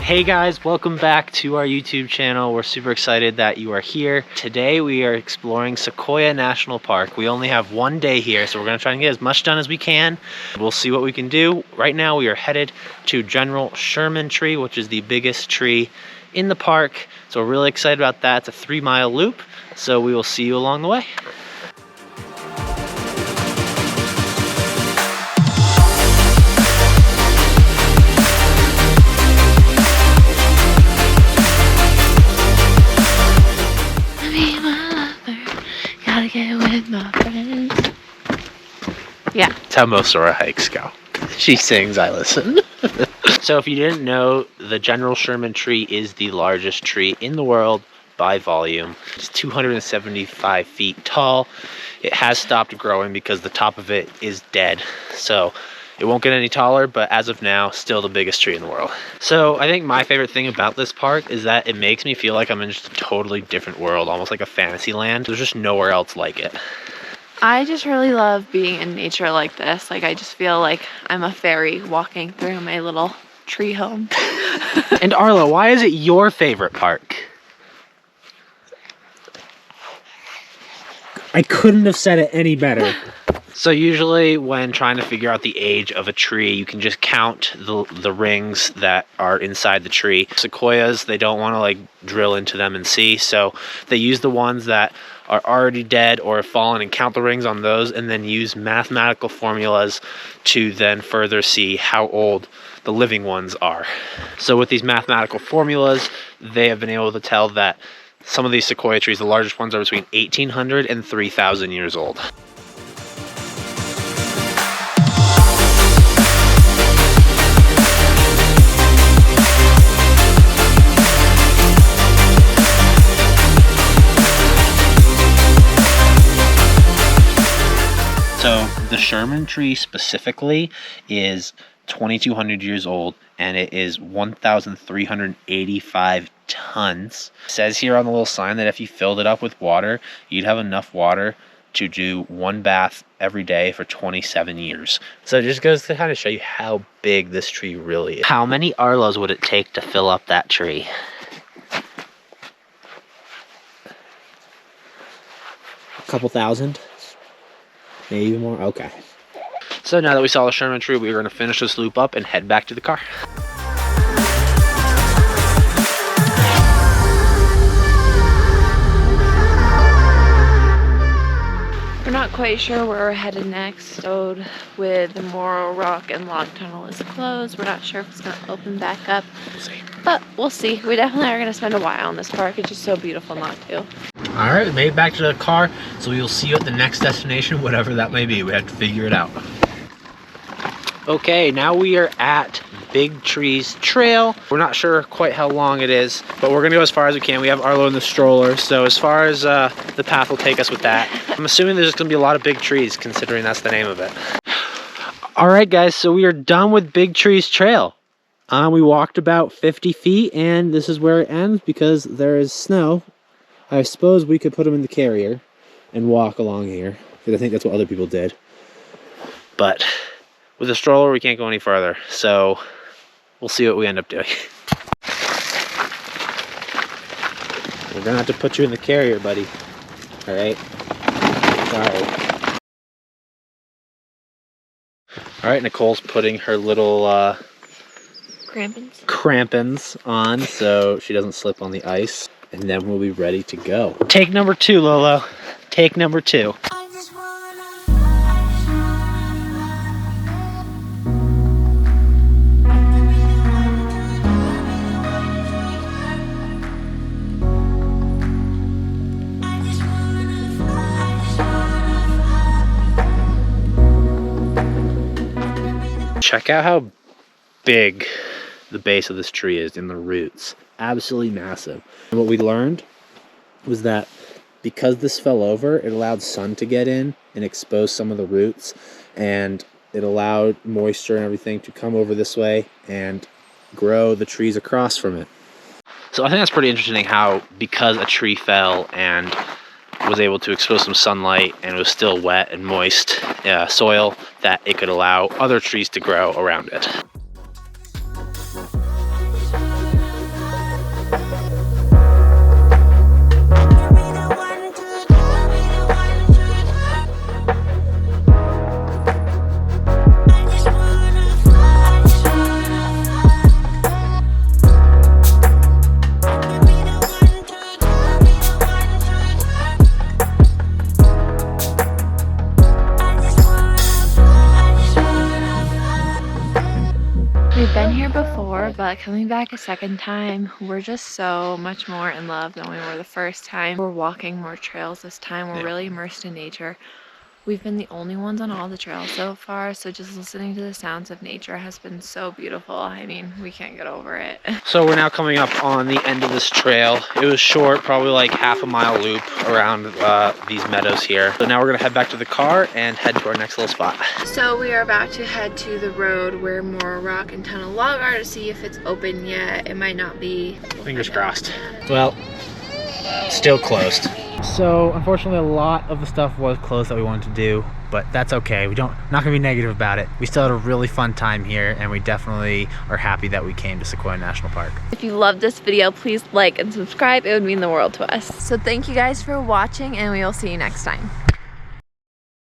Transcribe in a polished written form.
Hey guys, welcome back to our YouTube channel. We're super excited that you are here. Today we are exploring Sequoia National Park. We only have one day here, so we're gonna try and get as much done as we can. We'll see what we can do. Right now we are headed to General Sherman tree, which is the biggest tree in the park. So we're really excited about that. It's a 3-mile loop, so we will see you along the way. With my friends. Yeah. That's how most of our hikes go. She sings, I listen. So if you didn't know, the General Sherman tree is the largest tree in the world by volume. It's 275 feet tall. It has stopped growing because the top of it is dead. So it won't get any taller, but as of now, still the biggest tree in the world. So I think my favorite thing about this park is that it makes me feel like I'm in just a totally different world, almost like a fantasy land. There's just nowhere else like it. I just really love being in nature like this. Like, I just feel like I'm a fairy walking through my little tree home. And Arlo, why is it your favorite park? I couldn't have said it any better. So usually when trying to figure out the age of a tree, you can just count the rings that are inside the tree. Sequoias, they don't want to like drill into them and see, so they use the ones that are already dead or have fallen and count the rings on those, and then use mathematical formulas to then further see how old the living ones are. So with these mathematical formulas, they have been able to tell that some of these sequoia trees, the largest ones, are between 1,800 and 3,000 years old. So the Sherman tree specifically is 2,200 years old, and it is 1,385 tons. It says here on the little sign that if you filled it up with water, you'd have enough water to do 1 bath every day for 27 years. So it just goes to kind of show you how big this tree really is. How many Arlos would it take to fill up that tree? A couple thousand? Maybe even more? Okay. So now that we saw the Sherman tree, we're going to finish this loop up and head back to the car. We're not quite sure where we're headed next. Road with the Moro Rock and Log Tunnel is closed. We're not sure if it's going to open back up. We'll see. But we'll see. We definitely are going to spend a while in this park. It's just so beautiful not to. All right, we made it back to the car, so we will see you at the next destination, whatever that may be. We have to figure it out. Okay, now we are at Big Trees Trail. We're not sure quite how long it is, but we're gonna go as far as we can. We have Arlo in the stroller, so as far as the path will take us with that. I'm assuming there's gonna be a lot of big trees, considering that's the name of it. All right, guys, so we are done with Big Trees Trail. We walked about 50 feet, and this is where it ends because there is snow. I suppose we could put them in the carrier and walk along here, because I think that's what other people did. But with a stroller, we can't go any further, so we'll see what we end up doing. We're gonna have to put you in the carrier, buddy. All right? Sorry. All right, Nicole's putting her little crampons on so she doesn't slip on the ice. And then we'll be ready to go. Take number 2, Lolo. Take number 2. Check out how big the base of this tree is in the roots. Absolutely massive. And what we learned was that because this fell over, it allowed sun to get in and expose some of the roots, and it allowed moisture and everything to come over this way and grow the trees across from it. So I think that's pretty interesting how, because a tree fell and was able to expose some sunlight and it was still wet and moist soil, that it could allow other trees to grow around it. But coming back a second time, we're just so much more in love than we were the first time. We're walking more trails this time. We're really immersed in nature. We've been the only ones on all the trails so far, so just listening to the sounds of nature has been so beautiful. I mean, we can't get over it. So we're now coming up on the end of this trail. It was short, probably like half a mile loop around these meadows here. So now we're gonna head back to the car and head to our next little spot. So we are about to head to the road where Moro Rock and Tunnel Log are to see if it's open yet. It might not be. Fingers crossed. Well, still closed. So unfortunately a lot of the stuff was closed that we wanted to do, but that's okay. Not gonna be negative about it. We still had a really fun time here, and we definitely are happy that we came to Sequoia National Park. If you loved this video, please like and subscribe. It would mean the world to us. So thank you guys for watching, and we will see you next time.